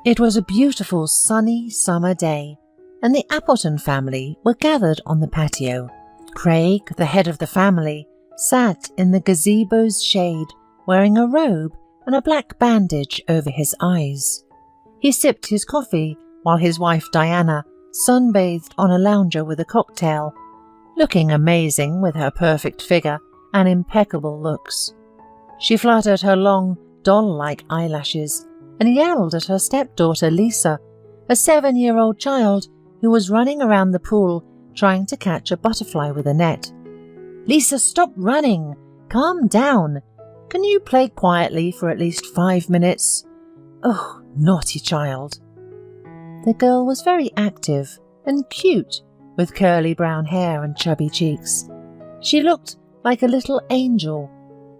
It was a beautiful sunny summer day, and the Appleton family were gathered on the patio. Craig, the head of the family, sat in the gazebo's shade, wearing a robe and a black bandage over his eyes. He sipped his coffee while his wife Diana sunbathed on a lounger with a cocktail, looking amazing with her perfect figure and impeccable looks. She fluttered her long, doll-like eyelashes and yelled at her stepdaughter Lisa, a 7-year-old child who was running around the pool trying to catch a butterfly with a net. "Lisa, stop running! Calm down! Can you play quietly for at least 5 minutes? Oh, naughty child." The girl was very active and cute, with curly brown hair and chubby cheeks. She looked like a little angel,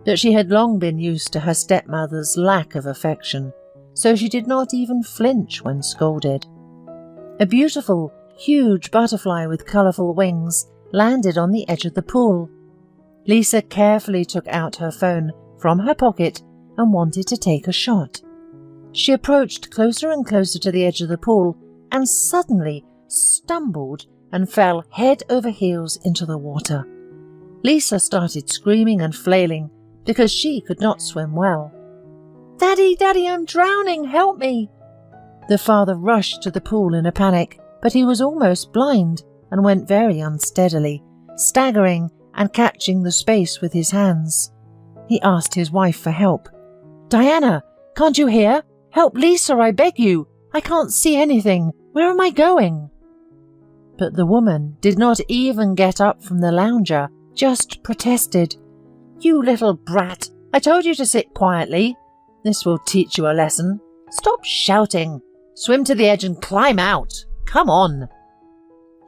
but she had long been used to her stepmother's lack of affection, so she did not even flinch when scolded. A beautiful, huge butterfly with colourful wings landed on the edge of the pool. Lisa carefully took out her phone from her pocket and wanted to take a shot. She approached closer and closer to the edge of the pool and suddenly stumbled and fell head over heels into the water. Lisa started screaming and flailing because she could not swim well. "Daddy, Daddy, I'm drowning! Help me!" The father rushed to the pool in a panic, but he was almost blind and went very unsteadily, staggering and catching the space with his hands. He asked his wife for help. "Diana, can't you hear? Help Lisa, I beg you! I can't see anything! Where am I going?" But the woman did not even get up from the lounger, just protested. "You little brat! I told you to sit quietly. This will teach you a lesson. Stop shouting! Swim to the edge and climb out! Come on!"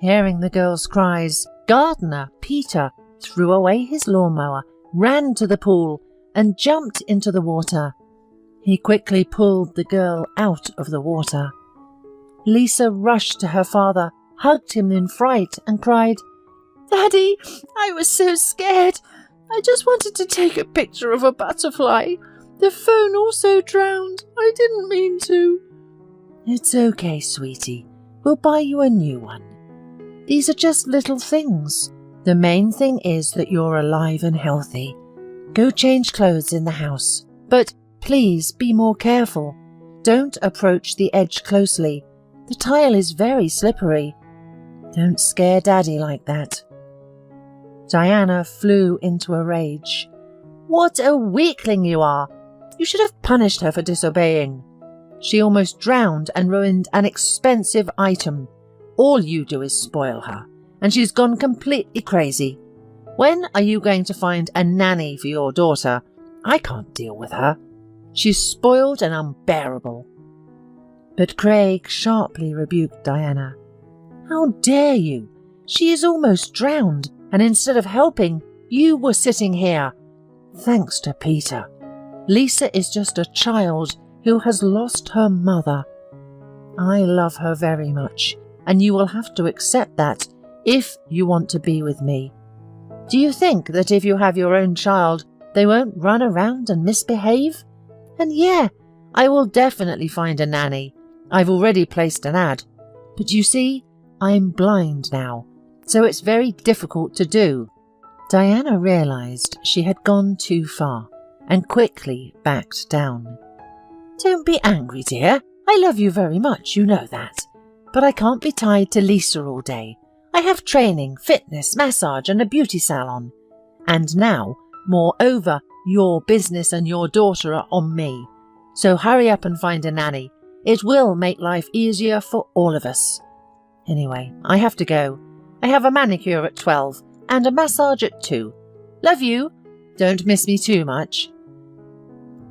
Hearing the girl's cries, gardener Peter threw away his lawnmower, ran to the pool, and jumped into the water. He quickly pulled the girl out of the water. Lisa rushed to her father, hugged him in fright, and cried, "Daddy, I was so scared. I just wanted to take a picture of a butterfly. The phone also drowned. I didn't mean to." "It's okay, sweetie. We'll buy you a new one. These are just little things. The main thing is that you're alive and healthy. Go change clothes in the house. But please be more careful. Don't approach the edge closely. The tile is very slippery. Don't scare Daddy like that." Diana flew into a rage. "What a weakling you are! You should have punished her for disobeying. She almost drowned and ruined an expensive item. All you do is spoil her, and she's gone completely crazy. When are you going to find a nanny for your daughter? I can't deal with her. She's spoiled and unbearable." But Craig sharply rebuked Diana. "How dare you? She is almost drowned, and instead of helping, you were sitting here. Thanks to Peter. Lisa is just a child who has lost her mother. I love her very much, and you will have to accept that if you want to be with me. Do you think that if you have your own child, they won't run around and misbehave? And yeah, I will definitely find a nanny. I've already placed an ad. But you see, I'm blind now, so it's very difficult to do." Diana realized she had gone too far and quickly backed down. "Don't be angry, dear. I love you very much, you know that. But I can't be tied to Lisa all day. I have training, fitness, massage and a beauty salon. And now, moreover, your business and your daughter are on me. So hurry up and find a nanny. It will make life easier for all of us. Anyway, I have to go. I have a manicure at 12 and a massage at 2. Love you. Don't miss me too much."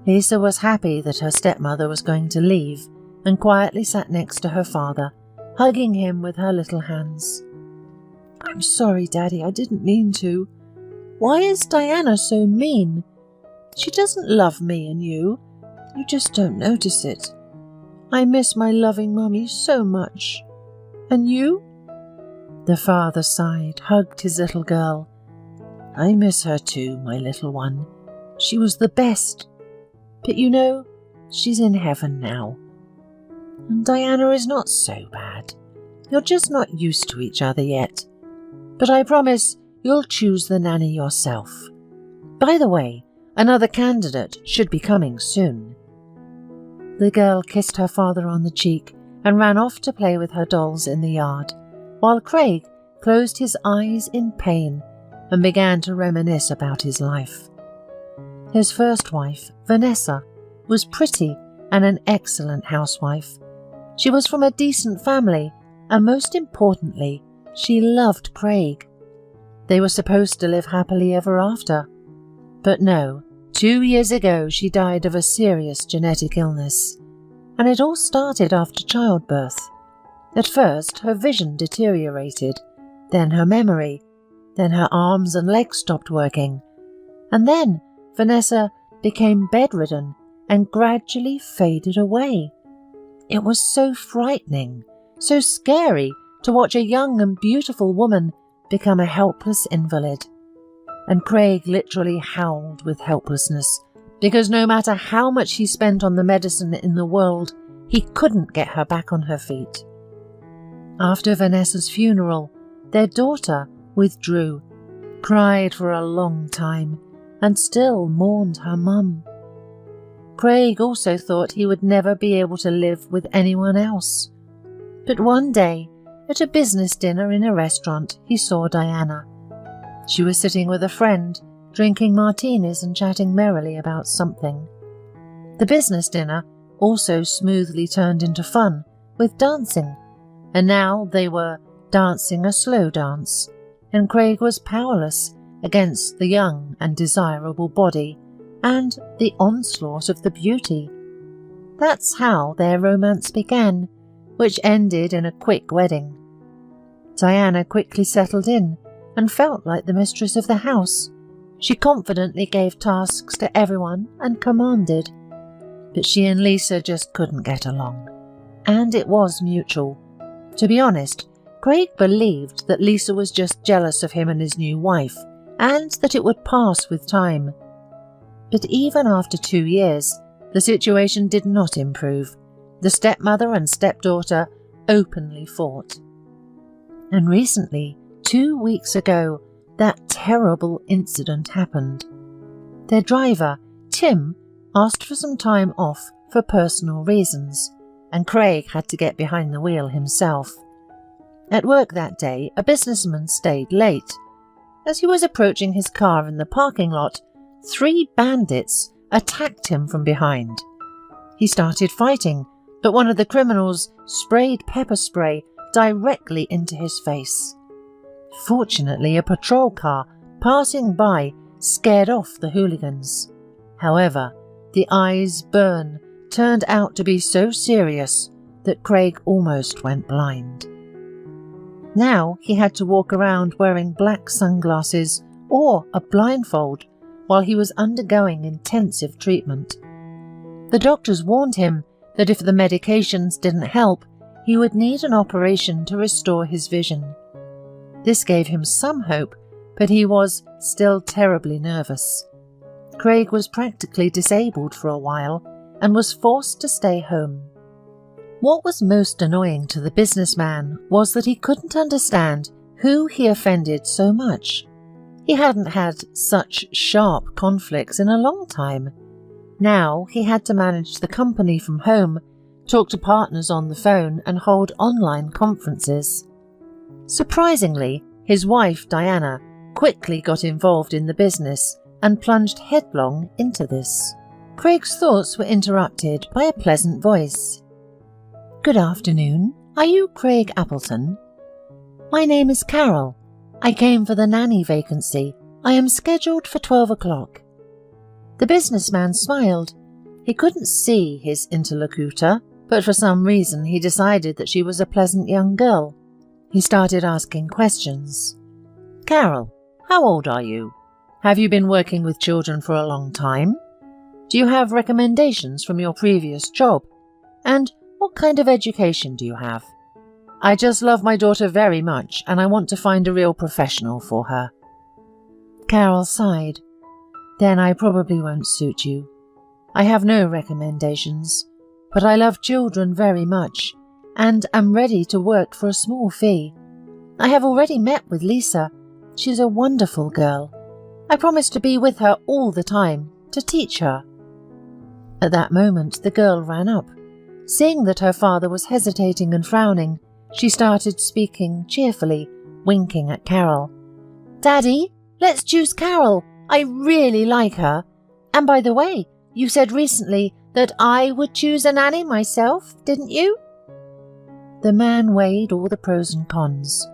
Lisa was happy that her stepmother was going to leave and quietly sat next to her father, hugging him with her little hands. "I'm sorry, Daddy, I didn't mean to. Why is Diana so mean? She doesn't love me and you. You just don't notice it. I miss my loving mummy so much. And you?" The father sighed, hugged his little girl. "I miss her too, my little one. She was the best. But you know, she's in heaven now." And Diana is not so bad. You're just not used to each other yet. But I promise you'll choose the nanny yourself. By the way, another candidate should be coming soon." The girl kissed her father on the cheek and ran off to play with her dolls in the yard, while Craig closed his eyes in pain and began to reminisce about his life. His first wife, Vanessa, was pretty and an excellent housewife. She was from a decent family, and most importantly, she loved Craig. They were supposed to live happily ever after. But no, 2 years ago she died of a serious genetic illness, and it all started after childbirth. At first her vision deteriorated, then her memory, then her arms and legs stopped working, and then Vanessa became bedridden and gradually faded away. It was so frightening, so scary to watch a young and beautiful woman become a helpless invalid. And Craig literally howled with helplessness, because no matter how much he spent on the medicine in the world, he couldn't get her back on her feet. After Vanessa's funeral, their daughter withdrew, cried for a long time, and still mourned her mum. Craig also thought he would never be able to live with anyone else. But one day, at a business dinner in a restaurant, he saw Diana. She was sitting with a friend, drinking martinis and chatting merrily about something. The business dinner also smoothly turned into fun, with dancing, and now they were dancing a slow dance, and Craig was powerless against the young and desirable body and the onslaught of the beauty. That's how their romance began, which ended in a quick wedding. Diana quickly settled in and felt like the mistress of the house. She confidently gave tasks to everyone and commanded. But she and Lisa just couldn't get along. And it was mutual. To be honest, Craig believed that Lisa was just jealous of him and his new wife, and that it would pass with time. But even after 2 years, the situation did not improve. The stepmother and stepdaughter openly fought. And recently, 2 weeks ago, that terrible incident happened. Their driver, Tim, asked for some time off for personal reasons, and Craig had to get behind the wheel himself. At work that day, a businessman stayed late. As he was approaching his car in the parking lot, 3 bandits attacked him from behind. He started fighting, but one of the criminals sprayed pepper spray directly into his face. Fortunately, a patrol car passing by scared off the hooligans. However, the eyes burn turned out to be so serious that Craig almost went blind. Now he had to walk around wearing black sunglasses or a blindfold while he was undergoing intensive treatment. The doctors warned him that if the medications didn't help, he would need an operation to restore his vision. This gave him some hope, but he was still terribly nervous. Craig was practically disabled for a while and was forced to stay home. What was most annoying to the businessman was that he couldn't understand who he offended so much. He hadn't had such sharp conflicts in a long time. Now he had to manage the company from home, talk to partners on the phone, and hold online conferences. Surprisingly, his wife, Diana, quickly got involved in the business and plunged headlong into this. Craig's thoughts were interrupted by a pleasant voice. "Good afternoon. Are you Craig Appleton?" "My name is Carol. I came for the nanny vacancy. I am scheduled for 12 o'clock. The businessman smiled. He couldn't see his interlocutor, but for some reason he decided that she was a pleasant young girl. He started asking questions. "Carol, how old are you? Have you been working with children for a long time? Do you have recommendations from your previous job? And what kind of education do you have? I just love my daughter very much and I want to find a real professional for her." Carol sighed. "Then I probably won't suit you. I have no recommendations. but I love children very much and am ready to work for a small fee. I have already met with Lisa. She's a wonderful girl. I promise to be with her all the time, to teach her." At that moment, the girl ran up. Seeing that her father was hesitating and frowning, she started speaking cheerfully, winking at Carol. "Daddy, let's choose Carol. I really like her. And by the way, you said recently that I would choose a nanny myself, didn't you?" The man weighed all the pros and cons.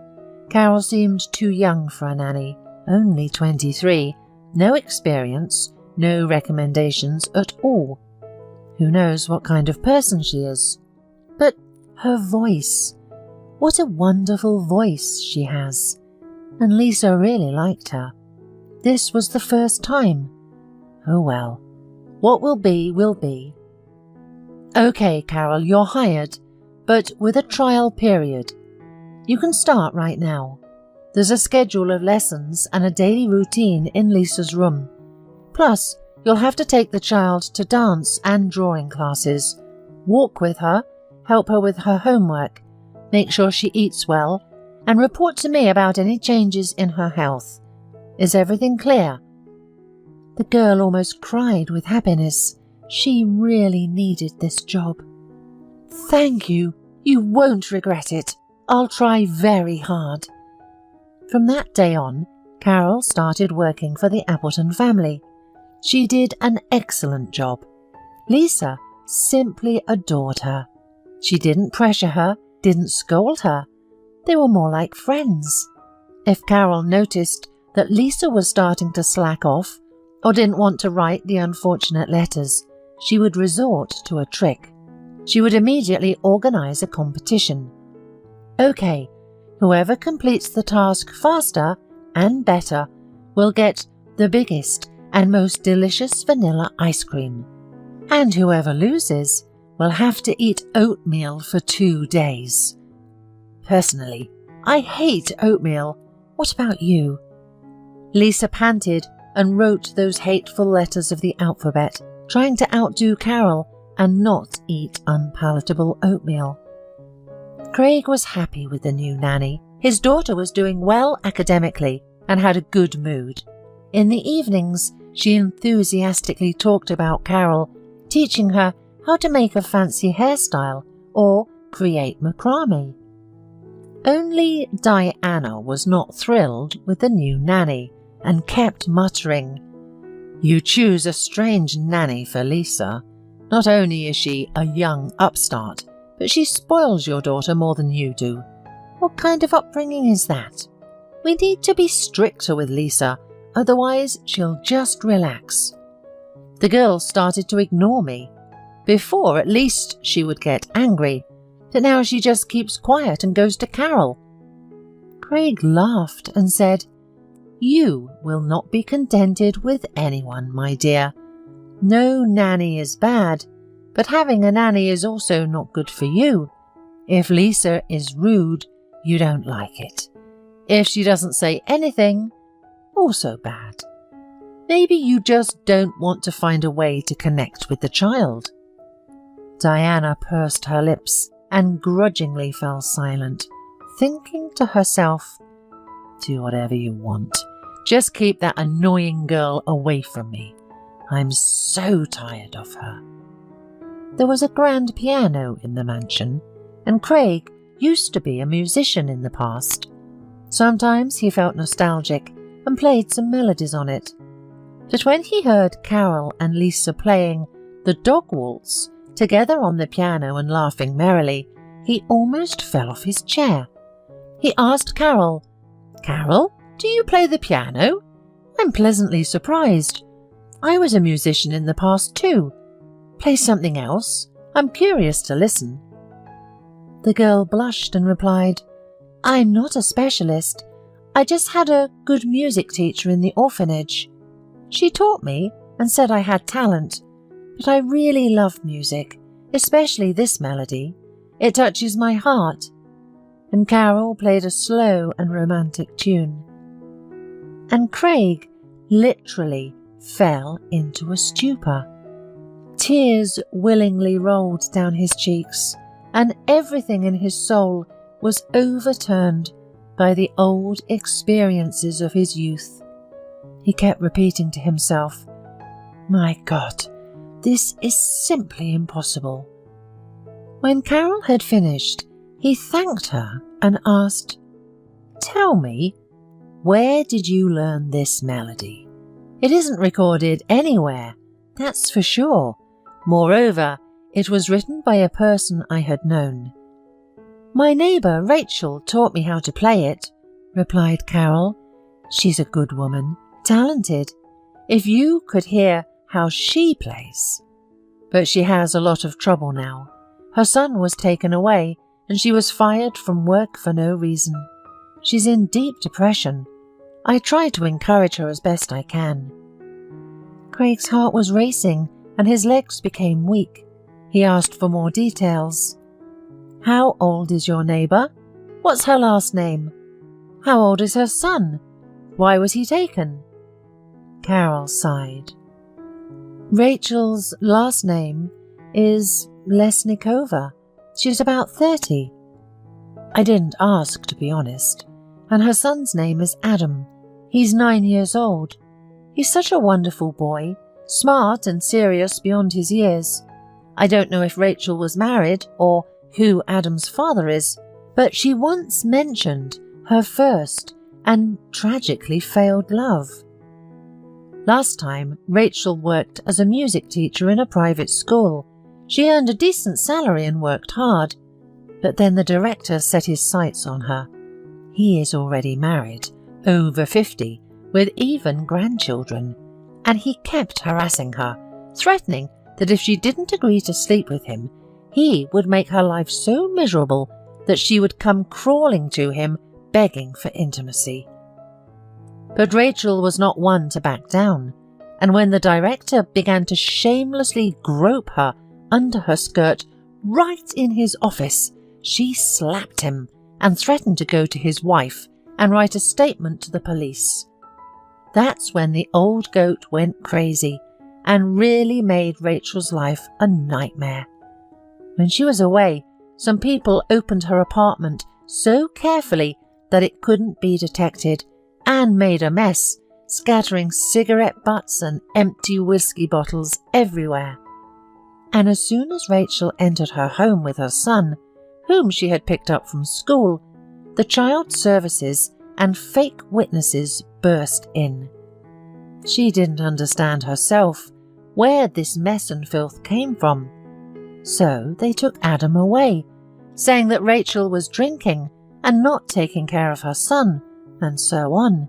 Carol seemed too young for a nanny, only 23, no experience, no recommendations at all. Who knows what kind of person she is? But her voice, what a wonderful voice she has. And Lisa really liked her. This was the first time. Oh well, what will be will be. "Okay, Carol, you're hired, but with a trial period. You can start right now. There's a schedule of lessons and a daily routine in Lisa's room. Plus, you'll have to take the child to dance and drawing classes, walk with her, help her with her homework, make sure she eats well, and report to me about any changes in her health. Is everything clear?" The girl almost cried with happiness. She really needed this job. "Thank you. You won't regret it. I'll try very hard." From that day on, Carol started working for the Appleton family. She did an excellent job. Lisa simply adored her. She didn't pressure her, didn't scold her. They were more like friends. If Carol noticed that Lisa was starting to slack off or didn't want to write the unfortunate letters, she would resort to a trick. She would immediately organize a competition. "Okay, whoever completes the task faster and better will get the biggest and most delicious vanilla ice cream. And whoever loses will have to eat oatmeal for 2 days. Personally, I hate oatmeal. What about you?" Lisa panted and wrote those hateful letters of the alphabet, trying to outdo Carol and not eat unpalatable oatmeal. Craig was happy with the new nanny. His daughter was doing well academically and had a good mood. In the evenings, she enthusiastically talked about Carol, teaching her how to make a fancy hairstyle or create macrame. Only Diana was not thrilled with the new nanny and kept muttering, "You choose a strange nanny for Lisa. Not only is she a young upstart, but she spoils your daughter more than you do. What kind of upbringing is that? We need to be stricter with Lisa, otherwise she'll just relax." The girl started to ignore me. Before, at least, she would get angry, but now she just keeps quiet and goes to Carol. Craig laughed and said, "You will not be contented with anyone, my dear. No nanny is bad, but having a nanny is also not good for you. If Lisa is rude, you don't like it. If she doesn't say anything, also bad. Maybe you just don't want to find a way to connect with the child." Diana pursed her lips and grudgingly fell silent, thinking to herself, "Do whatever you want. Just keep that annoying girl away from me. I'm so tired of her." There was a grand piano in the mansion, and Craig used to be a musician in the past. Sometimes he felt nostalgic and played some melodies on it. But when he heard Carol and Lisa playing the dog waltz together on the piano and laughing merrily, he almost fell off his chair. He asked Carol, "Carol, do you play the piano? I'm pleasantly surprised. I was a musician in the past too. Play something else. I'm curious to listen." The girl blushed and replied, "I'm not a specialist. I just had a good music teacher in the orphanage. She taught me and said I had talent, but I really love music, especially this melody. It touches my heart." And Carol played a slow and romantic tune. And Craig literally fell into a stupor. Tears willingly rolled down his cheeks, and everything in his soul was overturned by the old experiences of his youth. He kept repeating to himself, "My God, this is simply impossible." When Carol had finished, he thanked her and asked, "Tell me, where did you learn this melody? It isn't recorded anywhere, that's for sure. Moreover, it was written by a person I had known." "My neighbour Rachel taught me how to play it," replied Carol. "She's a good woman, talented. If you could hear how she plays. But she has a lot of trouble now. Her son was taken away and she was fired from work for no reason. She's in deep depression. I try to encourage her as best I can." Craig's heart was racing and his legs became weak. He asked for more details. "How old is your neighbour? What's her last name? How old is her son? Why was he taken?" Carol sighed. "Rachel's last name is Lesnikova. She's about 30. I didn't ask, to be honest. And her son's name is Adam. He's 9 years old. He's such a wonderful boy, smart and serious beyond his years. I don't know if Rachel was married or who Adam's father is, but she once mentioned her first and tragically failed love. Last time, Rachel worked as a music teacher in a private school. She earned a decent salary and worked hard, but then the director set his sights on her. He is already married, over 50, with even grandchildren, and he kept harassing her, threatening that if she didn't agree to sleep with him, he would make her life so miserable that she would come crawling to him, begging for intimacy. But Rachel was not one to back down, and when the director began to shamelessly grope her under her skirt right in his office, she slapped him and threatened to go to his wife and write a statement to the police. That's when the old goat went crazy and really made Rachel's life a nightmare. When she was away, some people opened her apartment so carefully that it couldn't be detected and made a mess, scattering cigarette butts and empty whiskey bottles everywhere. And as soon as Rachel entered her home with her son, whom she had picked up from school, the child services and fake witnesses burst in. She didn't understand herself where this mess and filth came from. So they took Adam away, saying that Rachel was drinking and not taking care of her son, and so on.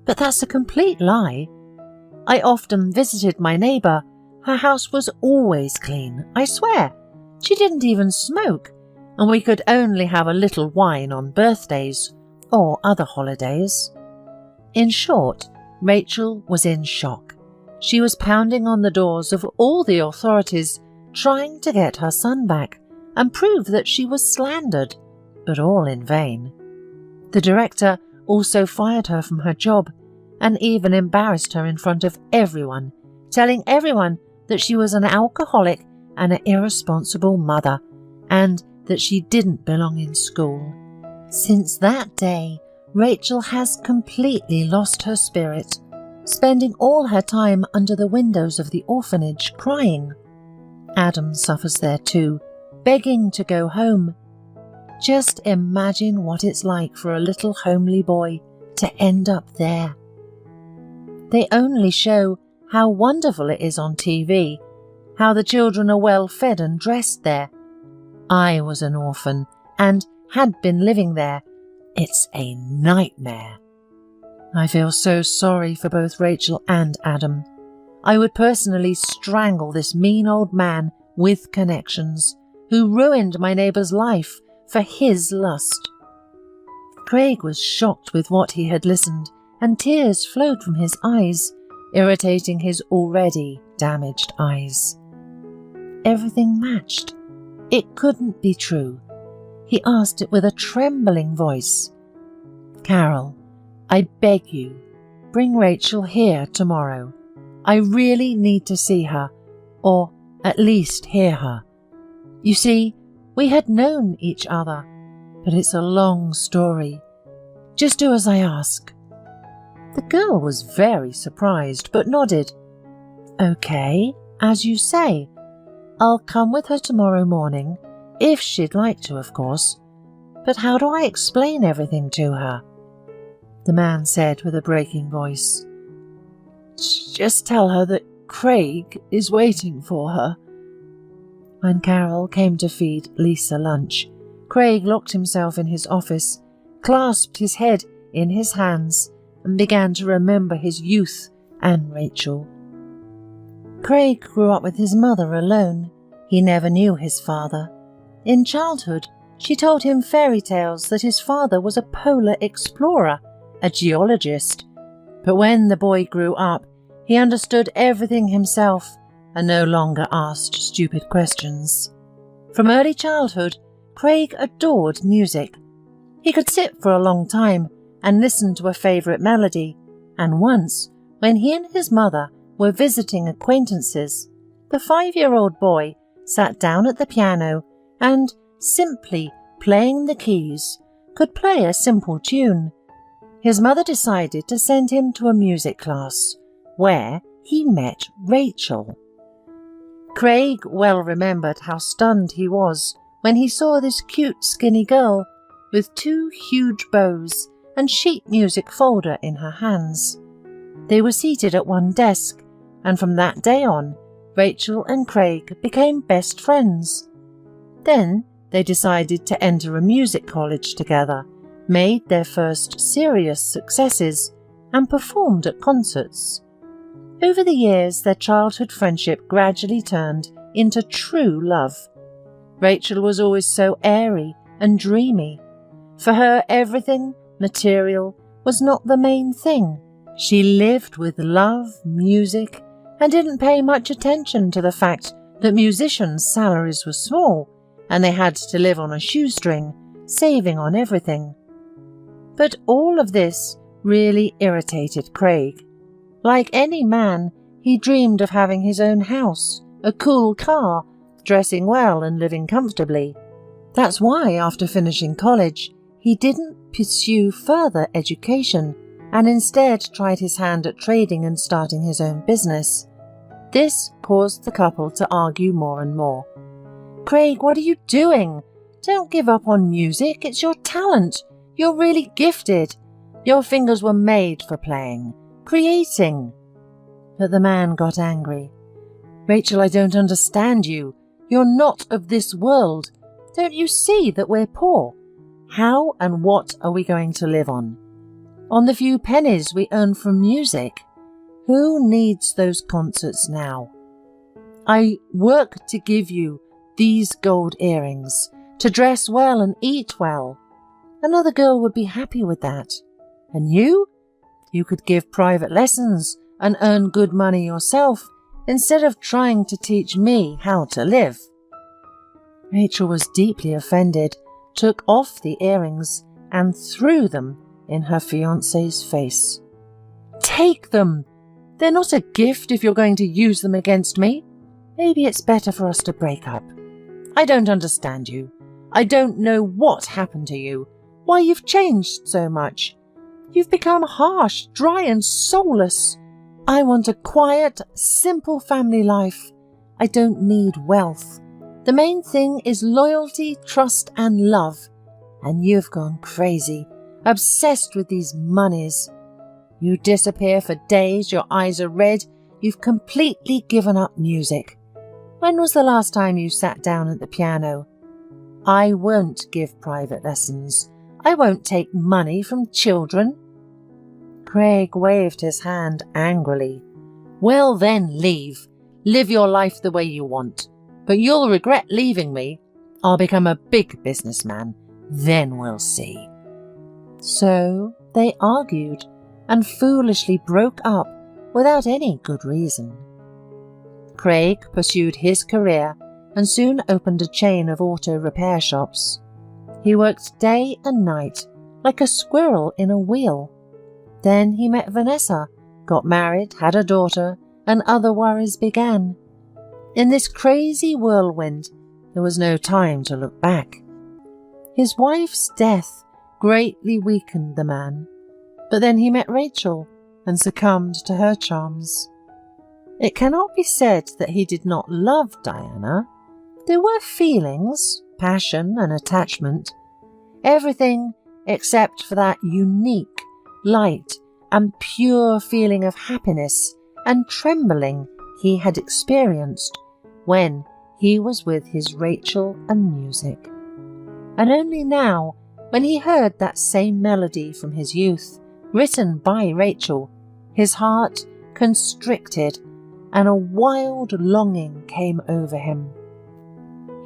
But that's a complete lie. I often visited my neighbour. Her house was always clean, I swear. She didn't even smoke, and we could only have a little wine on birthdays or other holidays. In short, Rachel was in shock. She was pounding on the doors of all the authorities, trying to get her son back and prove that she was slandered, but all in vain. The director also fired her from her job and even embarrassed her in front of everyone, telling everyone that she was an alcoholic and an irresponsible mother, and that she didn't belong in school. Since that day, Rachel has completely lost her spirit, spending all her time under the windows of the orphanage crying. Adam suffers there too, begging to go home. Just imagine what it's like for a little homely boy to end up there. They only show how wonderful it is on TV, how the children are well fed and dressed there. I was an orphan and had been living there. It's a nightmare. I feel so sorry for both Rachel and Adam. I would personally strangle this mean old man with connections who ruined my neighbour's life for his lust. Craig was shocked with what he had listened, and tears flowed from his eyes, irritating his already damaged eyes. Everything matched. It couldn't be true. He asked it with a trembling voice. "Carol, I beg you, bring Rachel here tomorrow. I really need to see her, or at least hear her. You see, we had known each other, but it's a long story. Just do as I ask." The girl was very surprised, but nodded. "Okay, as you say. I'll come with her tomorrow morning, if she'd like to, of course. But how do I explain everything to her?" The man said with a breaking voice. "Just tell her that Craig is waiting for her." When Carol came to feed Lisa lunch, Craig locked himself in his office, clasped his head in his hands, and began to remember his youth and Rachel. Craig grew up with his mother alone. He never knew his father. In childhood, she told him fairy tales that his father was a polar explorer, a geologist. But when the boy grew up, he understood everything himself and no longer asked stupid questions. From early childhood, Craig adored music. He could sit for a long time and listen to a favourite melody, and once, when he and his mother were visiting acquaintances, the 5-year-old boy sat down at the piano and, simply playing the keys, could play a simple tune. His mother decided to send him to a music class, where he met Rachel. Craig well remembered how stunned he was when he saw this cute skinny girl with 2 huge bows and sheet music folder in her hands. They were seated at one desk, and from that day on, Rachel and Craig became best friends. Then they decided to enter a music college together, made their first serious successes, and performed at concerts. Over the years, their childhood friendship gradually turned into true love. Rachel was always so airy and dreamy. For her, everything material was not the main thing. She lived with love, music, and didn't pay much attention to the fact that musicians' salaries were small and they had to live on a shoestring, saving on everything. But all of this really irritated Craig. Like any man, he dreamed of having his own house, a cool car, dressing well and living comfortably. That's why, after finishing college, he didn't pursue further education and instead tried his hand at trading and starting his own business. This caused the couple to argue more and more. "Craig, what are you doing? Don't give up on music. It's your talent. You're really gifted. Your fingers were made for playing, creating." But the man got angry. "Rachel, I don't understand you. You're not of this world. Don't you see that we're poor? How and what are we going to live on? On the few pennies we earn from music? Who needs those concerts now? I work to give you these gold earrings, to dress well and eat well. Another girl would be happy with that. And you? You could give private lessons and earn good money yourself instead of trying to teach me how to live." Rachel was deeply offended, took off the earrings and threw them in her fiancé's face. "Take them! They're not a gift if you're going to use them against me. Maybe it's better for us to break up. I don't understand you. I don't know what happened to you, why you've changed so much. You've become harsh, dry and soulless. I want a quiet, simple family life. I don't need wealth. The main thing is loyalty, trust and love. And you've gone crazy, obsessed with these monies. You disappear for days, your eyes are red, you've completely given up music. When was the last time you sat down at the piano? I won't give private lessons. I won't take money from children." Craig waved his hand angrily. "Well then, leave. Live your life the way you want. But you'll regret leaving me. I'll become a big businessman. Then we'll see." So they argued and foolishly broke up without any good reason. Craig pursued his career and soon opened a chain of auto repair shops. He worked day and night like a squirrel in a wheel. Then he met Vanessa, got married, had a daughter, and other worries began. In this crazy whirlwind, there was no time to look back. His wife's death greatly weakened the man, but then he met Rachel and succumbed to her charms. It cannot be said that he did not love Diana. There were feelings, passion and attachment, everything except for that unique, light and pure feeling of happiness and trembling he had experienced when he was with his Rachel and music. And only now, when he heard that same melody from his youth, written by Rachel, his heart constricted and a wild longing came over him.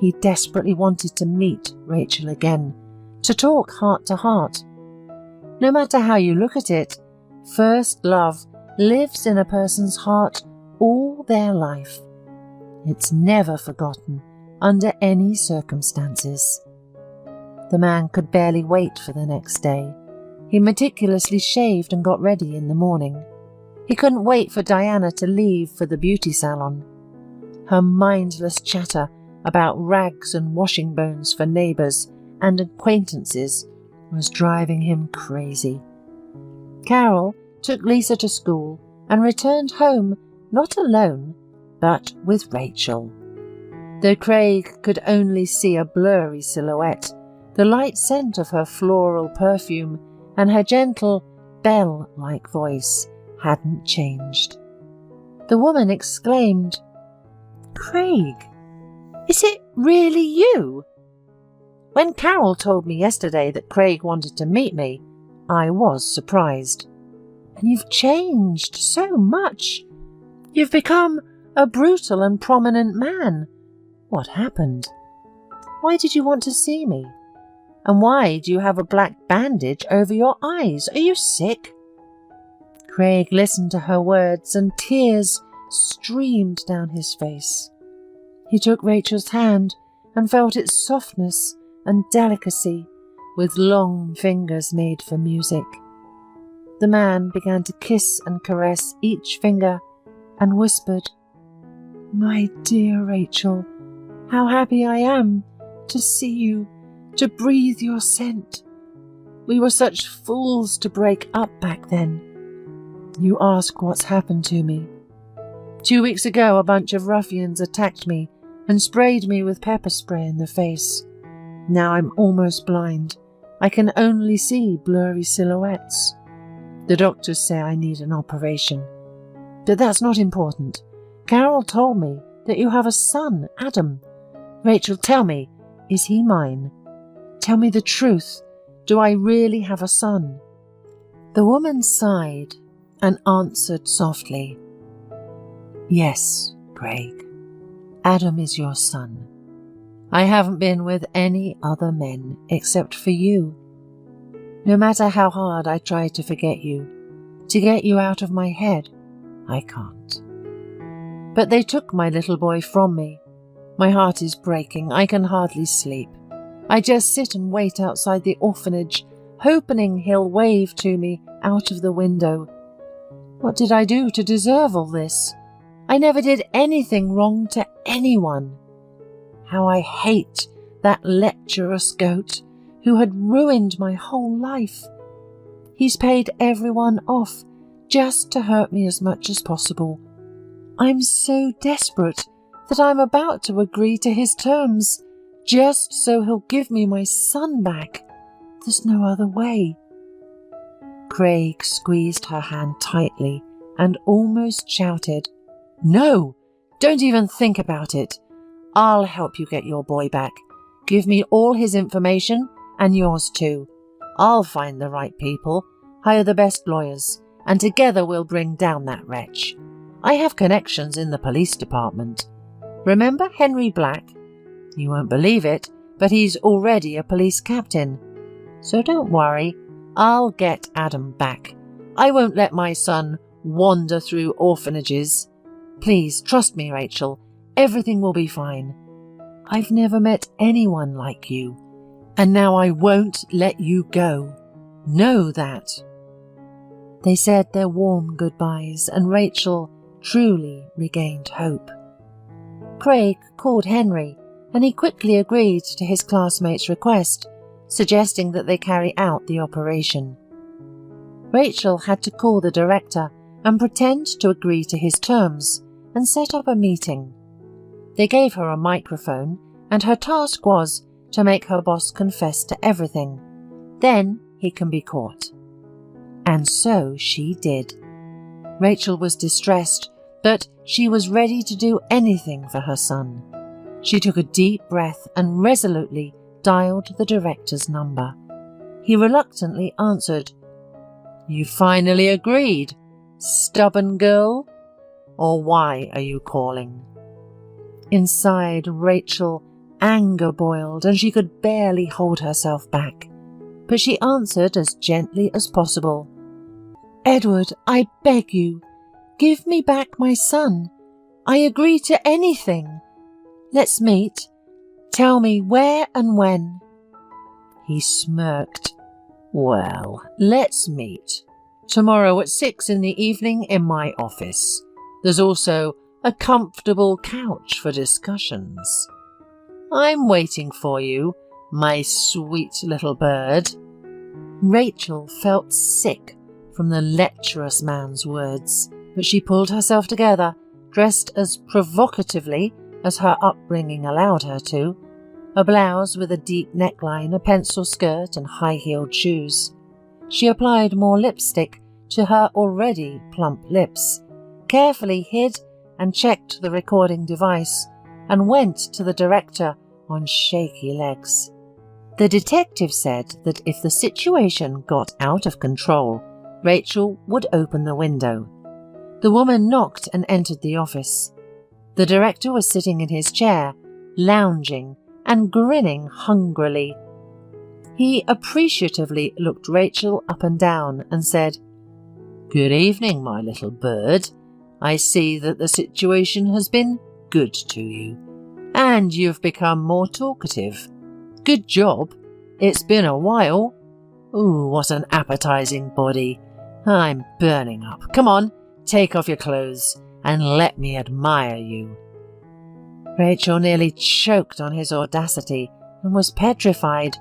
He desperately wanted to meet Rachel again, to talk heart to heart. No matter how you look at it, first love lives in a person's heart all their life. It's never forgotten under any circumstances. The man could barely wait for the next day. He meticulously shaved and got ready in the morning. He couldn't wait for Diana to leave for the beauty salon. Her mindless chatter about rags and washing bones for neighbours and acquaintances was driving him crazy. Carol took Lisa to school and returned home not alone, but with Rachel. Though Craig could only see a blurry silhouette, the light scent of her floral perfume and her gentle, bell-like voice hadn't changed. The woman exclaimed, "Craig, is it really you?" When Carol told me yesterday that Craig wanted to meet me, I was surprised. "And you've changed so much. You've become a brutal and prominent man. What happened? Why did you want to see me? And why do you have a black bandage over your eyes? Are you sick?" Craig listened to her words and tears streamed down his face. He took Rachel's hand and felt its softness and delicacy with long fingers made for music. The man began to kiss and caress each finger and whispered, "My dear Rachel, how happy I am to see you, to breathe your scent. We were such fools to break up back then. You ask what's happened to me. 2 weeks ago a bunch of ruffians attacked me and sprayed me with pepper spray in the face. Now I'm almost blind. I can only see blurry silhouettes. The doctors say I need an operation. But that's not important. Carol told me that you have a son, Adam. Rachel, tell me, is he mine? Tell me the truth. Do I really have a son?" The woman sighed and answered softly, "Yes, Craig. Adam is your son. I haven't been with any other men except for you. No matter how hard I try to forget you, to get you out of my head, I can't. But they took my little boy from me. My heart is breaking. I can hardly sleep. I just sit and wait outside the orphanage, hoping he'll wave to me out of the window. What did I do to deserve all this? I never did anything wrong to anyone. How I hate that lecherous goat who had ruined my whole life. He's paid everyone off just to hurt me as much as possible. I'm so desperate that I'm about to agree to his terms, just so he'll give me my son back. There's no other way." Craig squeezed her hand tightly and almost shouted, "No, don't even think about it. I'll help you get your boy back. Give me all his information and yours too. I'll find the right people, hire the best lawyers, and together we'll bring down that wretch. I have connections in the police department. Remember Henry Black? You won't believe it, but he's already a police captain. So don't worry, I'll get Adam back. I won't let my son wander through orphanages. Please trust me, Rachel. Everything will be fine. I've never met anyone like you, and now I won't let you go. Know that." They said their warm goodbyes, and Rachel truly regained hope. Craig called Henry, and he quickly agreed to his classmate's request, suggesting that they carry out the operation. Rachel had to call the director and pretend to agree to his terms and set up a meeting. They gave her a microphone, and her task was to make her boss confess to everything. Then he can be caught. And so she did. Rachel was distressed, but she was ready to do anything for her son. She took a deep breath and resolutely dialed the director's number. He reluctantly answered. "You finally agreed, stubborn girl? Or why are you calling?" Inside Rachel, anger boiled and she could barely hold herself back. But she answered as gently as possible. "Edward, I beg you, give me back my son. I agree to anything. Let's meet. Tell me where and when." He smirked. "Well, let's meet. Tomorrow at 6 in the evening in my office. There's also a comfortable couch for discussions. I'm waiting for you, my sweet little bird." Rachel felt sick from the lecherous man's words, but she pulled herself together, dressed as provocatively as her upbringing allowed her to, a blouse with a deep neckline, a pencil skirt and high-heeled shoes. She applied more lipstick to her already plump lips, carefully hid and checked the recording device, and went to the director on shaky legs. The detective said that if the situation got out of control, Rachel would open the window. The woman knocked and entered the office. The director was sitting in his chair, lounging and grinning hungrily. He appreciatively looked Rachel up and down and said, "Good evening, my little bird. I see that the situation has been good to you, and you've become more talkative. Good job. It's been a while. Ooh, what an appetizing body. I'm burning up. Come on, take off your clothes and let me admire you." Rachel nearly choked on his audacity and was petrified.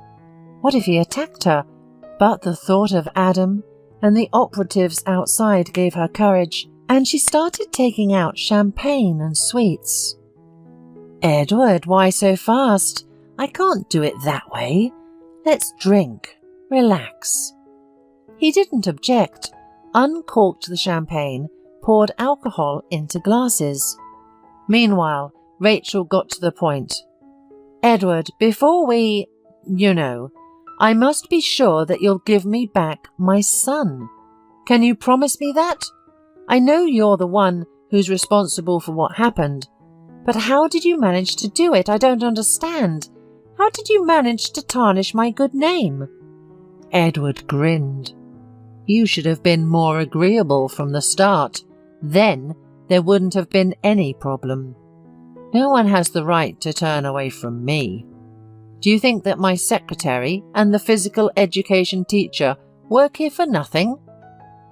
What if he attacked her? But the thought of Adam and the operatives outside gave her courage, and she started taking out champagne and sweets. "Edward, why so fast? I can't do it that way. Let's drink. Relax." He didn't object, uncorked the champagne, poured alcohol into glasses. Meanwhile, Rachel got to the point. "Edward, before we, I must be sure that you'll give me back my son. Can you promise me that? I know you're the one who's responsible for what happened, but how did you manage to do it? I don't understand. How did you manage to tarnish my good name?" Edward grinned. "You should have been more agreeable from the start. Then there wouldn't have been any problem. No one has the right to turn away from me. Do you think that my secretary and the physical education teacher work here for nothing?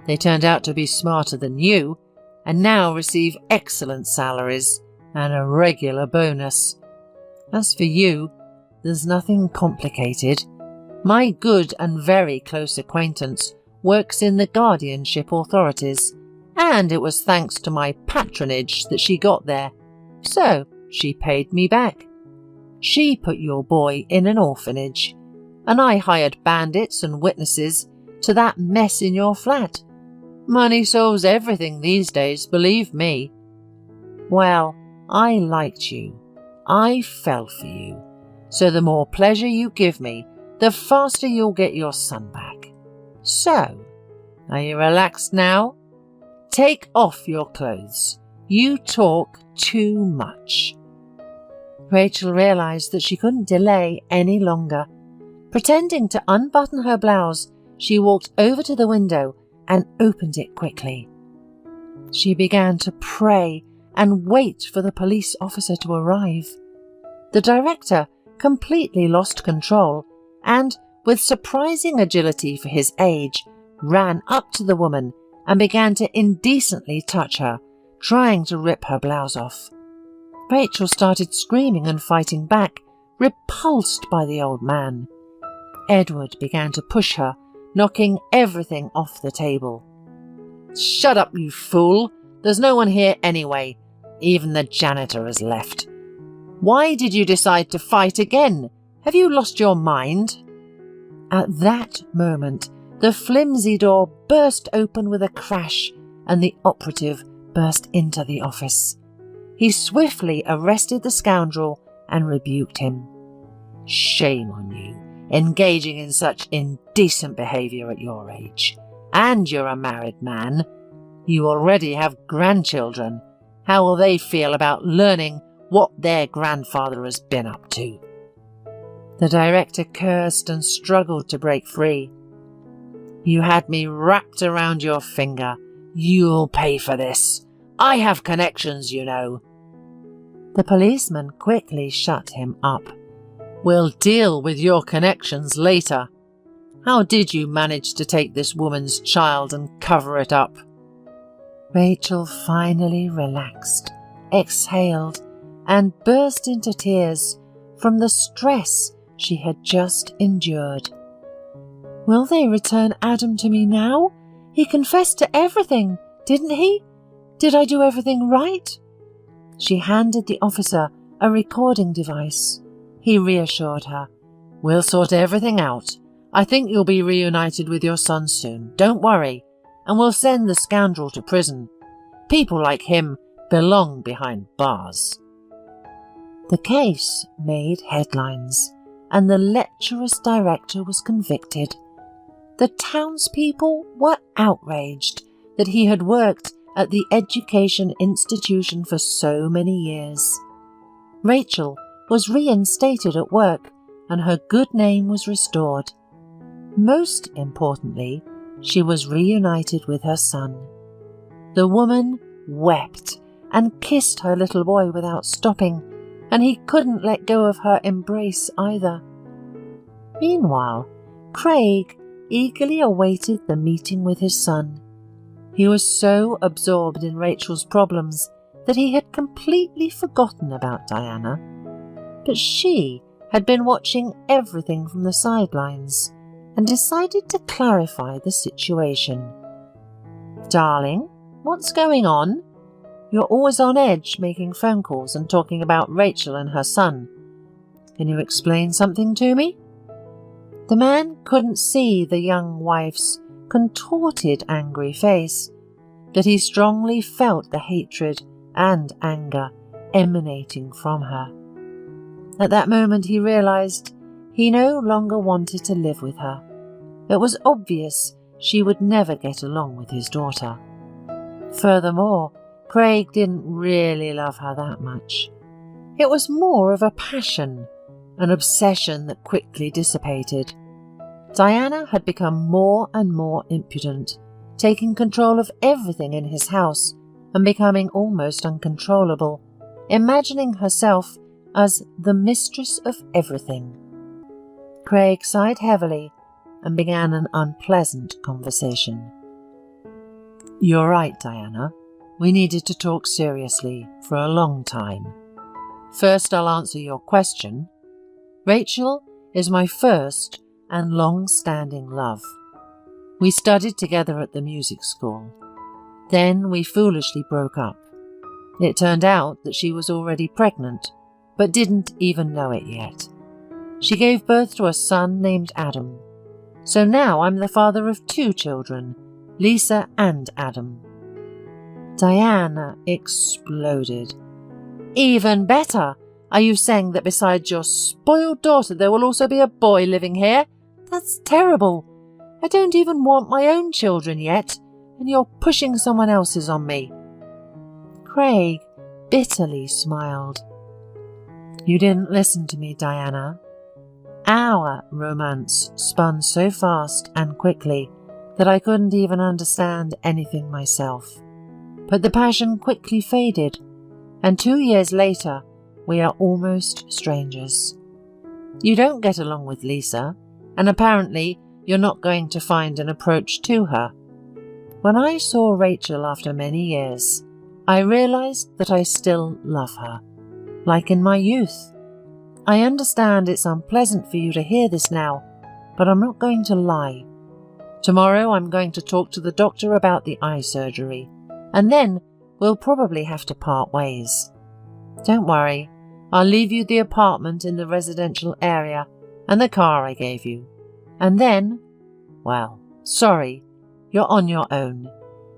They turned out to be smarter than you, and now receive excellent salaries and a regular bonus. As for you, there's nothing complicated. My good and very close acquaintance works in the guardianship authorities, and it was thanks to my patronage that she got there. So she paid me back. She put your boy in an orphanage, and I hired bandits and witnesses to that mess in your flat. Money solves everything these days, believe me. Well, I liked you. I fell for you. So the more pleasure you give me, the faster you'll get your son back. So, are you relaxed now? Take off your clothes. You talk too much." Rachel realized that she couldn't delay any longer. Pretending to unbutton her blouse, she walked over to the window and opened it quickly. She began to pray and wait for the police officer to arrive. The director completely lost control and, with surprising agility for his age, ran up to the woman and began to indecently touch her, trying to rip her blouse off. Rachel started screaming and fighting back, repulsed by the old man. Edward began to push her, knocking everything off the table. "Shut up, you fool! There's no one here anyway. Even the janitor has left. Why did you decide to fight again? Have you lost your mind?" At that moment, the flimsy door burst open with a crash, and the operative burst into the office. He swiftly arrested the scoundrel and rebuked him. "Shame on you, engaging in such indecent behaviour at your age. And you're a married man. You already have grandchildren. How will they feel about learning what their grandfather has been up to?" The director cursed and struggled to break free. "You had me wrapped around your finger. You'll pay for this. I have connections, you know." The policeman quickly shut him up. "We'll deal with your connections later. How did you manage to take this woman's child and cover it up?" Rachel finally relaxed, exhaled, and burst into tears from the stress she had just endured. "Will they return Adam to me now? He confessed to everything, didn't he? Did I do everything right?" She handed the officer a recording device. He reassured her. "We'll sort everything out. I think you'll be reunited with your son soon. Don't worry. And we'll send the scoundrel to prison. People like him belong behind bars." The case made headlines, and the lecherous director was convicted. The townspeople were outraged that he had worked at the education institution for so many years. Rachel was reinstated at work, and her good name was restored. Most importantly, she was reunited with her son. The woman wept and kissed her little boy without stopping, and he couldn't let go of her embrace either. Meanwhile, Craig eagerly awaited the meeting with his son. He was so absorbed in Rachel's problems that he had completely forgotten about Diana. But she had been watching everything from the sidelines and decided to clarify the situation. "Darling, what's going on? You're always on edge making phone calls and talking about Rachel and her son. Can you explain something to me?" The man couldn't see the young wife's contorted, angry face, but he strongly felt the hatred and anger emanating from her. At that moment he realized he no longer wanted to live with her. It was obvious she would never get along with his daughter. Furthermore, Craig didn't really love her that much. It was more of a passion, an obsession that quickly dissipated. Diana had become more and more impudent, taking control of everything in his house and becoming almost uncontrollable, imagining herself as the mistress of everything. Craig sighed heavily and began an unpleasant conversation. "You're right, Diana. We needed to talk seriously for a long time. First, I'll answer your question. Rachel is my first and long-standing love. We studied together at the music school. Then we foolishly broke up. It turned out that she was already pregnant, but didn't even know it yet. She gave birth to a son named Adam. So now I'm the father of 2 children, Lisa and Adam." Diana exploded. "Even better! Are you saying that besides your spoiled daughter there will also be a boy living here? That's terrible. I don't even want my own children yet, and you're pushing someone else's on me." Craig bitterly smiled. "You didn't listen to me, Diana. Our romance spun so fast and quickly that I couldn't even understand anything myself. But the passion quickly faded, and 2 years later we are almost strangers. You don't get along with Lisa, and apparently you're not going to find an approach to her. When I saw Rachel after many years, I realized that I still love her, like in my youth. I understand it's unpleasant for you to hear this now, but I'm not going to lie. Tomorrow I'm going to talk to the doctor about the eye surgery, and then we'll probably have to part ways. Don't worry, I'll leave you the apartment in the residential area and the car I gave you. And then, well, sorry, you're on your own.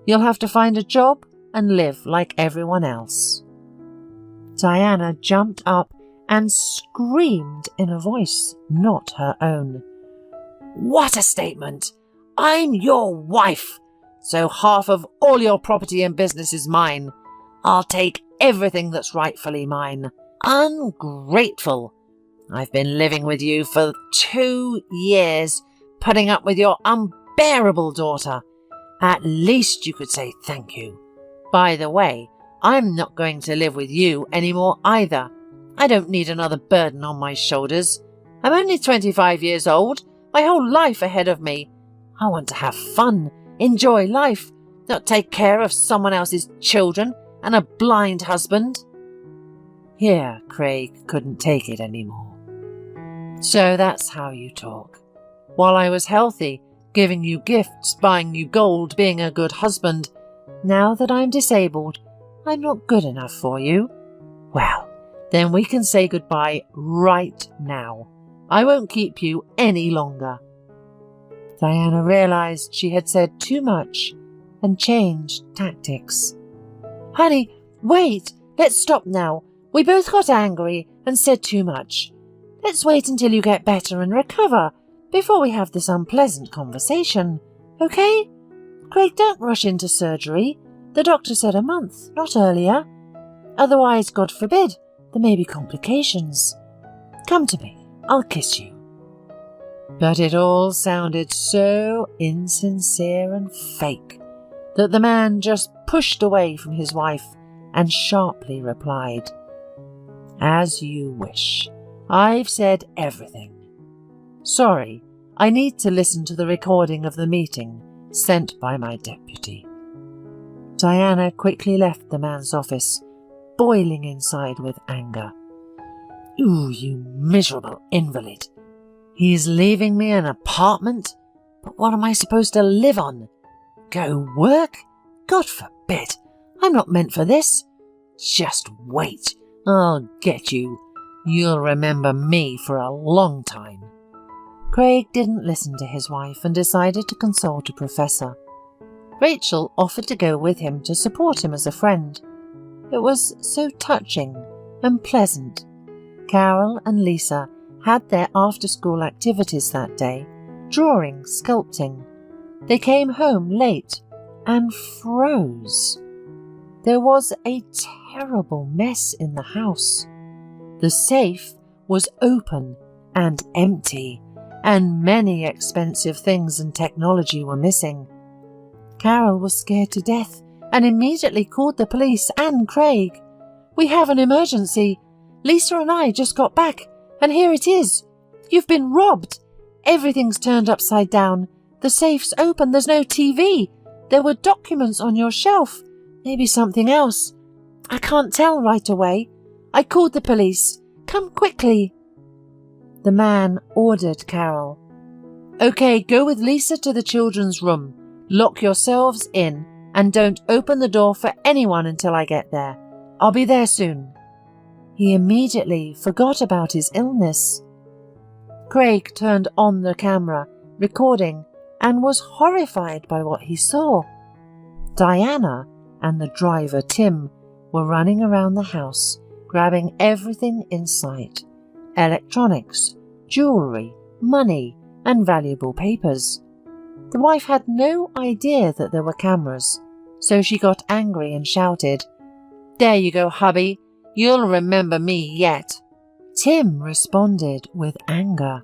You'll have to find a job and live like everyone else. Diana jumped up and screamed in a voice not her own. What a statement! I'm your wife, so half of all your property and business is mine. I'll take everything that's rightfully mine. Ungrateful! I've been living with you for 2 years, putting up with your unbearable daughter. At least you could say thank you. By the way, I'm not going to live with you anymore either. I don't need another burden on my shoulders. I'm only 25 years old, my whole life ahead of me. I want to have fun, enjoy life, not take care of someone else's children and a blind husband. Here, Craig couldn't take it anymore. So that's how you talk. While I was healthy, giving you gifts, buying you gold, being a good husband, now that I'm disabled, I'm not good enough for you. Well, then we can say goodbye right now. I won't keep you any longer. Diana realized she had said too much and changed tactics. Honey, wait, let's stop now. We both got angry and said too much. Let's wait until you get better and recover before we have this unpleasant conversation, okay? Craig, don't rush into surgery. The doctor said a month, not earlier. Otherwise, God forbid, there may be complications. Come to me, I'll kiss you. But it all sounded so insincere and fake that the man just pushed away from his wife and sharply replied, As you wish. I've said everything. Sorry, I need to listen to the recording of the meeting sent by my deputy. Diana quickly left the man's office, boiling inside with anger. Ooh, you miserable invalid. He's leaving me an apartment? But what am I supposed to live on? Go work? God forbid. I'm not meant for this. Just wait. I'll get you. You'll remember me for a long time. Craig didn't listen to his wife and decided to consult a professor. Rachel offered to go with him to support him as a friend. It was so touching and pleasant. Carol and Lisa had their after-school activities that day, drawing, sculpting. They came home late and froze. There was a terrible mess in the house. The safe was open and empty, and many expensive things and technology were missing. Carol was scared to death and immediately called the police and Craig. We have an emergency. Lisa and I just got back, and here it is. You've been robbed. Everything's turned upside down. The safe's open. There's no TV. There were documents on your shelf. Maybe something else. I can't tell right away. I called the police. Come quickly. The man ordered Carol. Okay, go with Lisa to the children's room. Lock yourselves in and don't open the door for anyone until I get there. I'll be there soon. He immediately forgot about his illness. Craig turned on the camera, recording, and was horrified by what he saw. Diana and the driver, Tim, were running around the house, grabbing everything in sight: electronics, jewellery, money, and valuable papers. The wife had no idea that there were cameras, so she got angry and shouted, "There you go, hubby. You'll remember me yet." Tim responded with anger.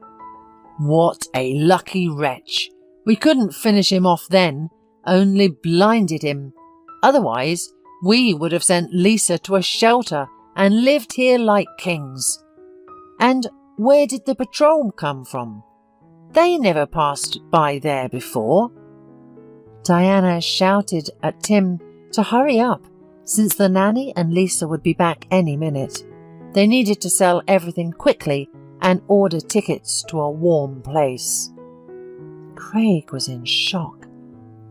What a lucky wretch. We couldn't finish him off then, only blinded him. Otherwise, we would have sent Lisa to a shelter and lived here like kings. And where did the patrol come from? They never passed by there before. Diana shouted at Tim to hurry up, since the nanny and Lisa would be back any minute. They needed to sell everything quickly and order tickets to a warm place. Craig was in shock.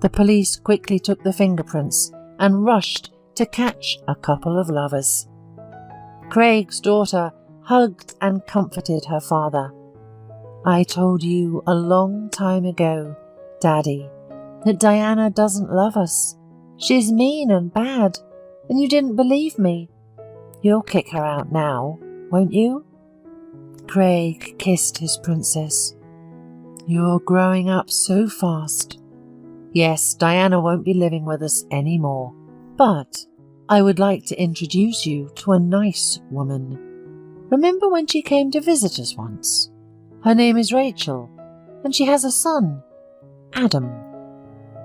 The police quickly took the fingerprints and rushed to catch a couple of lovers. Craig's daughter hugged and comforted her father. "I told you a long time ago, Daddy, that Diana doesn't love us. She's mean and bad, and you didn't believe me. You'll kick her out now, won't you?" Craig kissed his princess. "You're growing up so fast. Yes, Diana won't be living with us anymore, but I would like to introduce you to a nice woman. Remember when she came to visit us once? Her name is Rachel, and she has a son, Adam.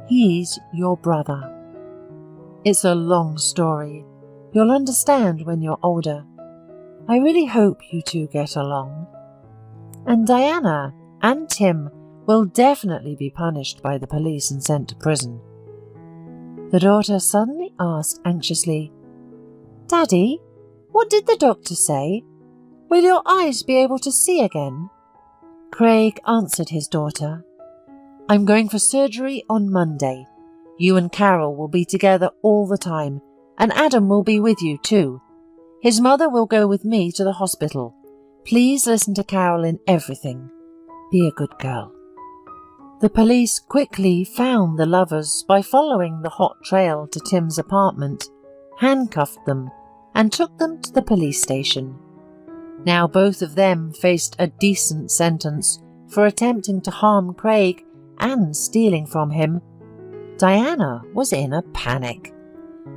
He's your brother. It's a long story. You'll understand when you're older. I really hope you two get along. And Diana and Tim will definitely be punished by the police and sent to prison." The daughter suddenly asked anxiously, "Daddy, what did the doctor say? Will your eyes be able to see again?" Craig answered his daughter, "I'm going for surgery on Monday. You and Carol will be together all the time, and Adam will be with you too. His mother will go with me to the hospital. Please listen to Carol in everything. Be a good girl." The police quickly found the lovers by following the hot trail to Tim's apartment, handcuffed them, and took them to the police station. Now both of them faced a decent sentence for attempting to harm Craig and stealing from him. Diana was in a panic.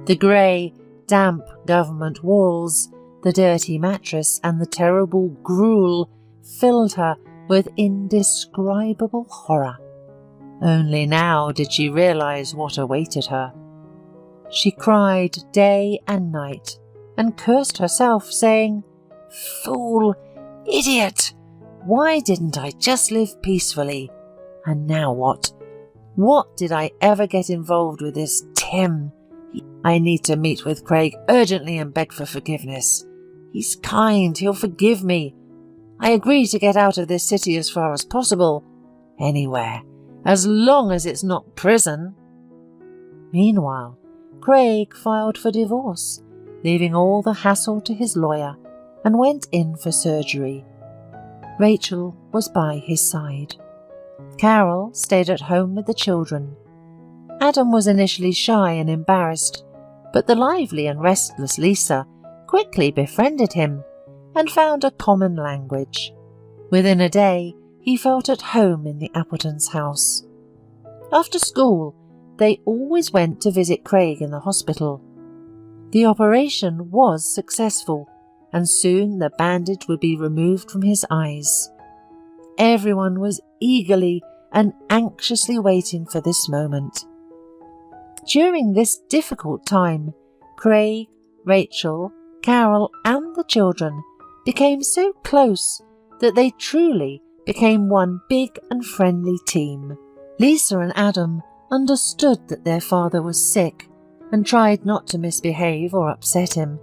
The grey, damp government walls, the dirty mattress, and the terrible gruel filled her with indescribable horror. Only now did she realize what awaited her. She cried day and night and cursed herself, saying, "Fool! Idiot! Why didn't I just live peacefully? And now what? What did I ever get involved with this Tim? I need to meet with Craig urgently and beg for forgiveness. He's kind, he'll forgive me. I agree to get out of this city as far as possible. Anywhere, as long as it's not prison." Meanwhile, Craig filed for divorce, leaving all the hassle to his lawyer, and went in for surgery. Rachel was by his side. Carol stayed at home with the children. Adam was initially shy and embarrassed, but the lively and restless Lisa quickly befriended him and found a common language. Within a day, he felt at home in the Appletons' house. After school, they always went to visit Craig in the hospital. The operation was successful, and soon the bandage would be removed from his eyes. Everyone was eagerly and anxiously waiting for this moment. During this difficult time, Craig, Rachel, Carol, and the children became so close that they truly became one big and friendly team. Lisa and Adam understood that their father was sick and tried not to misbehave or upset him,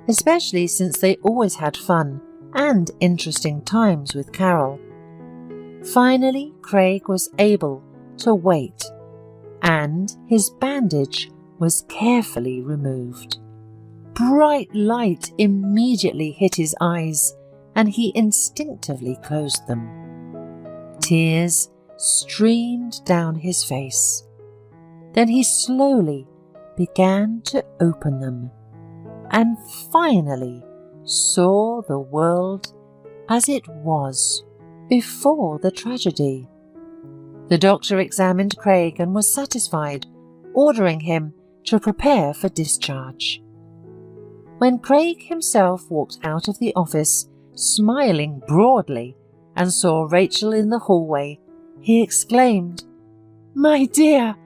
especially since they always had fun and interesting times with Carol. Finally, Craig was able to wait, and his bandage was carefully removed. Bright light immediately hit his eyes, and he instinctively closed them. Tears streamed down his face. Then he slowly began to open them, and finally saw the world as it was before the tragedy. The doctor examined Craig and was satisfied, ordering him to prepare for discharge. When Craig himself walked out of the office, smiling broadly, and saw Rachel in the hallway, he exclaimed, "My dear,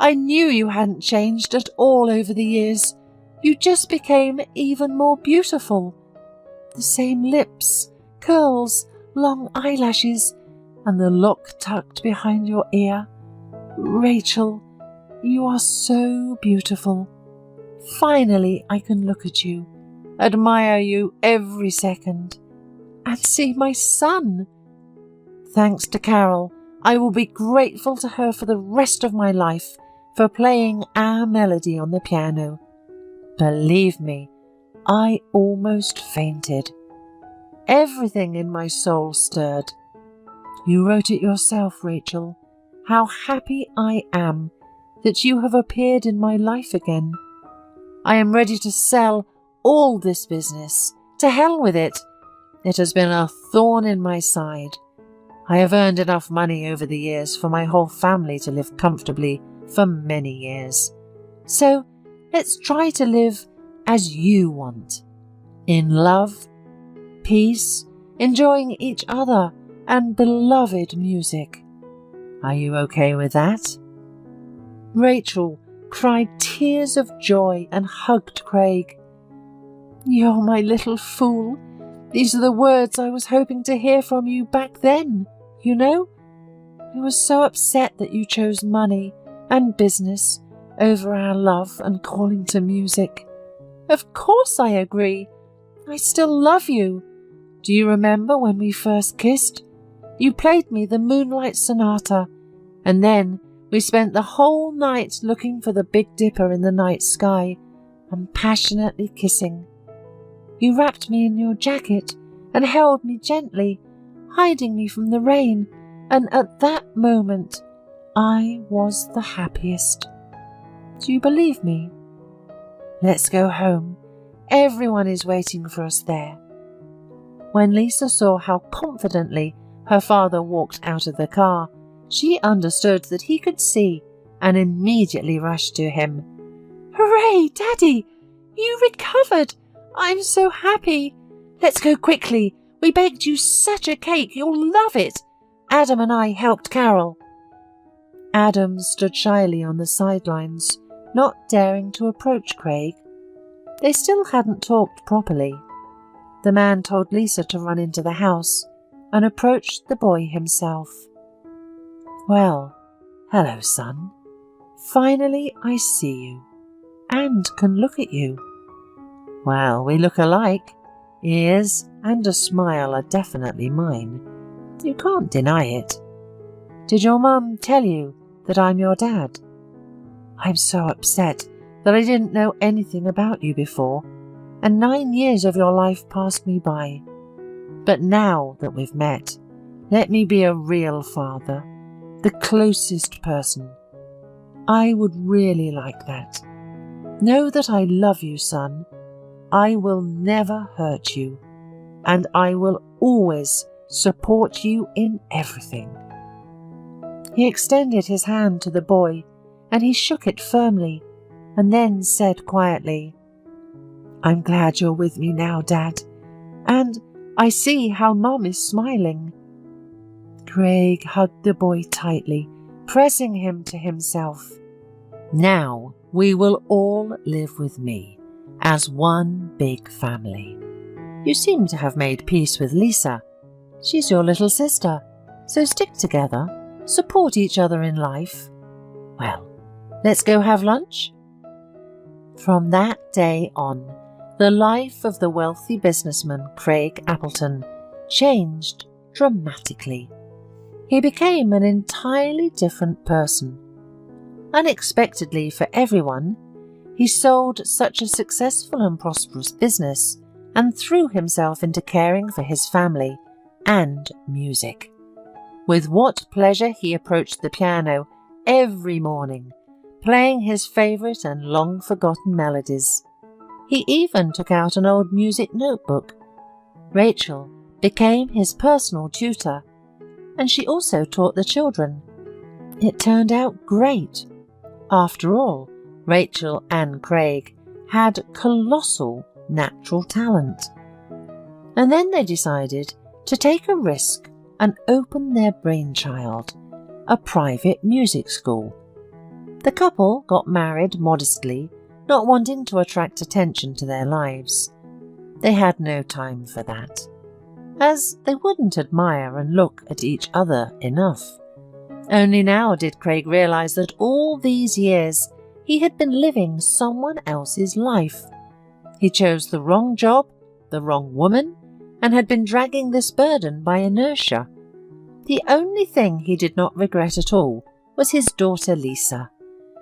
I knew you hadn't changed at all over the years. You just became even more beautiful. The same lips, curls, long eyelashes, and the lock tucked behind your ear. Rachel, you are so beautiful. Finally I can look at you, admire you every second, and see my son. Thanks to Carol, I will be grateful to her for the rest of my life for playing our melody on the piano. Believe me, I almost fainted. Everything in my soul stirred. You wrote it yourself, Rachel. How happy I am that you have appeared in my life again. I am ready to sell all this business. To hell with it. It has been a thorn in my side. I have earned enough money over the years for my whole family to live comfortably for many years. So let's try to live as you want. In love, peace, enjoying each other, and beloved music. Are you okay with that? Rachel cried tears of joy and hugged Craig. You're my little fool. These are the words I was hoping to hear from you back then, you know? I was so upset that you chose money and business over our love and calling to music. Of course I agree. I still love you. Do you remember when we first kissed? You played me the Moonlight Sonata, and then we spent the whole night looking for the Big Dipper in the night sky and passionately kissing. You wrapped me in your jacket and held me gently, hiding me from the rain, and at that moment I was the happiest. Do you believe me? Let's go home. Everyone is waiting for us there. When Lisa saw how confidently her father walked out of the car, she understood that he could see and immediately rushed to him. Hooray, Daddy! You recovered! I'm so happy! Let's go quickly. We baked you such a cake, you'll love it. Adam and I helped Carol. Adam stood shyly on the sidelines, not daring to approach Craig. They still hadn't talked properly. The man told Lisa to run into the house and approached the boy himself. Well, hello, son. Finally I see you and can look at you. Well, we look alike. Ears and a smile are definitely mine. You can't deny it. Did your mum tell you that I'm your dad? I'm so upset that I didn't know anything about you before, and 9 years of your life passed me by. But now that we've met, let me be a real father, the closest person. I would really like that. Know that I love you, son. I will never hurt you, and I will always support you in everything. He extended his hand to the boy, and he shook it firmly, and then said quietly, I'm glad you're with me now, Dad, and I see how Mum is smiling. Craig hugged the boy tightly, pressing him to himself. Now we will all live with me as one big family. You seem to have made peace with Lisa. She's your little sister, so stick together, support each other in life. Well, let's go have lunch? From that day on, the life of the wealthy businessman Craig Appleton changed dramatically. He became an entirely different person. Unexpectedly for everyone, he sold such a successful and prosperous business and threw himself into caring for his family and music. With what pleasure he approached the piano every morning, playing his favourite and long-forgotten melodies. He even took out an old music notebook. Rachel became his personal tutor, and she also taught the children. It turned out great. After all, Rachel and Craig had colossal natural talent. And then they decided to take a risk and open their brainchild, a private music school. The couple got married modestly, not wanting to attract attention to their lives. They had no time for that, as they wouldn't admire and look at each other enough. Only now did Craig realise that all these years he had been living someone else's life. He chose the wrong job, the wrong woman, and had been dragging this burden by inertia. The only thing he did not regret at all was his daughter Lisa.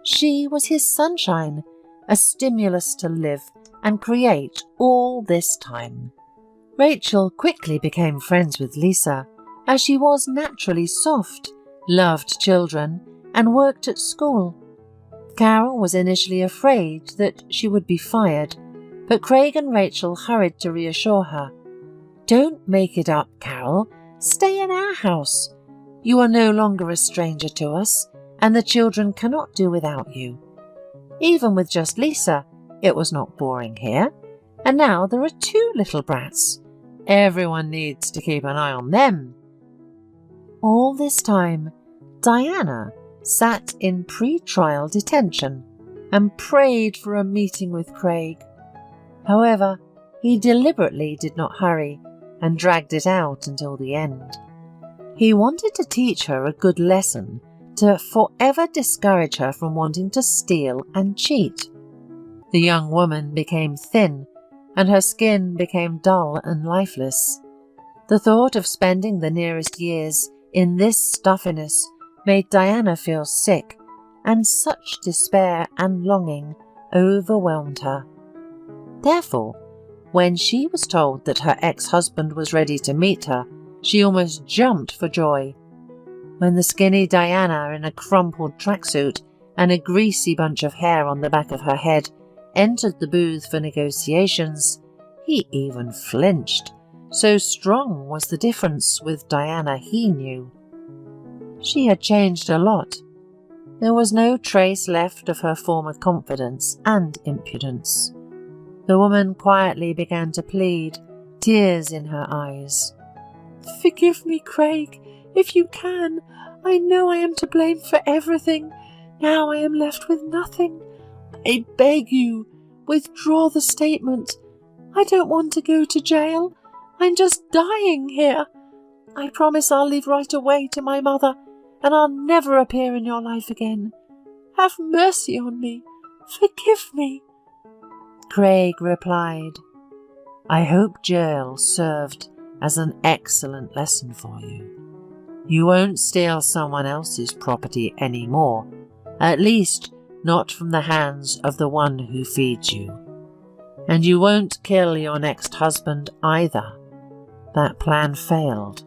She was his sunshine, a stimulus to live and create all this time. Rachel quickly became friends with Lisa, as she was naturally soft, loved children, and worked at school. Carol was initially afraid that she would be fired, but Craig and Rachel hurried to reassure her. "Don't make it up, Carol. Stay in our house. You are no longer a stranger to us, and the children cannot do without you." Even with just Lisa, it was not boring here, and now there are 2 little brats. Everyone needs to keep an eye on them. All this time, Diana sat in pre-trial detention and prayed for a meeting with Craig. However, he deliberately did not hurry and dragged it out until the end. He wanted to teach her a good lesson to forever discourage her from wanting to steal and cheat. The young woman became thin, and her skin became dull and lifeless. The thought of spending the nearest years in this stuffiness made Diana feel sick, and such despair and longing overwhelmed her. Therefore, when she was told that her ex-husband was ready to meet her, she almost jumped for joy. When the skinny Diana, in a crumpled tracksuit and a greasy bunch of hair on the back of her head, entered the booth for negotiations, he even flinched. So strong was the difference with Diana he knew. She had changed a lot. There was no trace left of her former confidence and impudence. The woman quietly began to plead, tears in her eyes. "Forgive me, Craig, if you can. I know I am to blame for everything. Now I am left with nothing. I beg you, withdraw the statement. I don't want to go to jail. I'm just dying here. I promise I'll leave right away to my mother, and I'll never appear in your life again. Have mercy on me. Forgive me." Craig replied, "I hope jail served as an excellent lesson for you. You won't steal someone else's property anymore, at least not from the hands of the one who feeds you. And you won't kill your next husband either. That plan failed.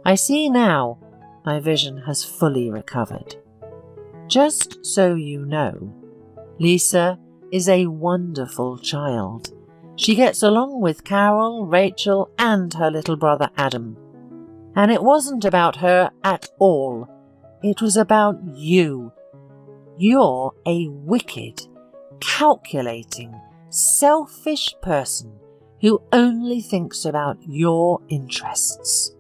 I see now my vision has fully recovered. Just so you know, Lisa is a wonderful child. She gets along with Carol, Rachel, and her little brother Adam. And it wasn't about her at all. It was about you. You're a wicked, calculating, selfish person who only thinks about your interests.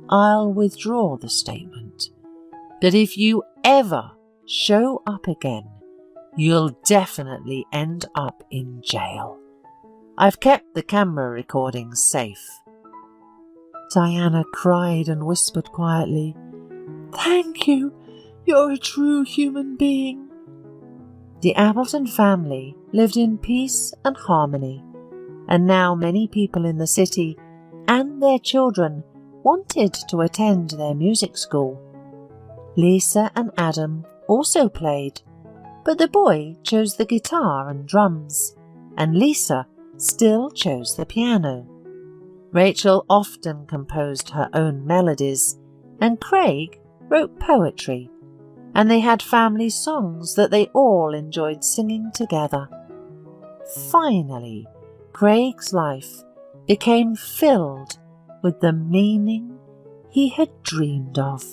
I'll withdraw the statement, but if you ever show up again, you'll definitely end up in jail. I've kept the camera recordings safe." Diana cried and whispered quietly, "Thank you. You're a true human being." The Appleton family lived in peace and harmony, and now many people in the city and their children wanted to attend their music school. Lisa and Adam also played, but the boy chose the guitar and drums, and Lisa still chose the piano. Rachel often composed her own melodies, and Craig wrote poetry, and they had family songs that they all enjoyed singing together. Finally, Craig's life became filled with the meaning he had dreamed of.